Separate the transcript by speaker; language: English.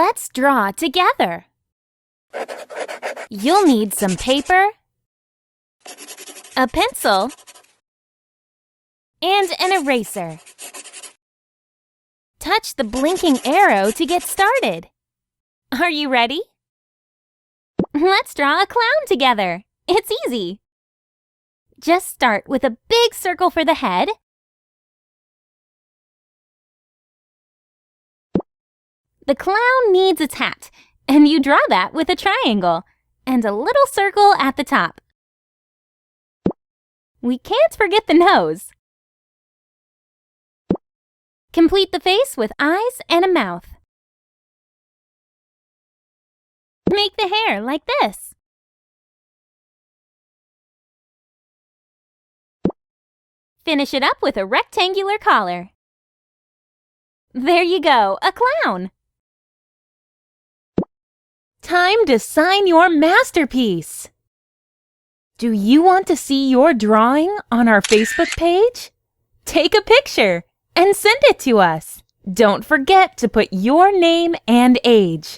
Speaker 1: Let's draw together. You'll need some paper, a pencil, and an eraser. Touch the blinking arrow to get started. Are you ready? Let's draw a clown together. It's easy. Just start with a big circle for the head. The clown needs its hat, and you draw that with a triangle and a little circle at the top. We can't forget the nose. Complete the face with eyes and a mouth. Make the hair like this. Finish it up with a rectangular collar. There you go, a clown! Time to sign your masterpiece! Do you want to see your drawing on our Facebook page? Take a picture and send it to us. Don't forget to put your name and age.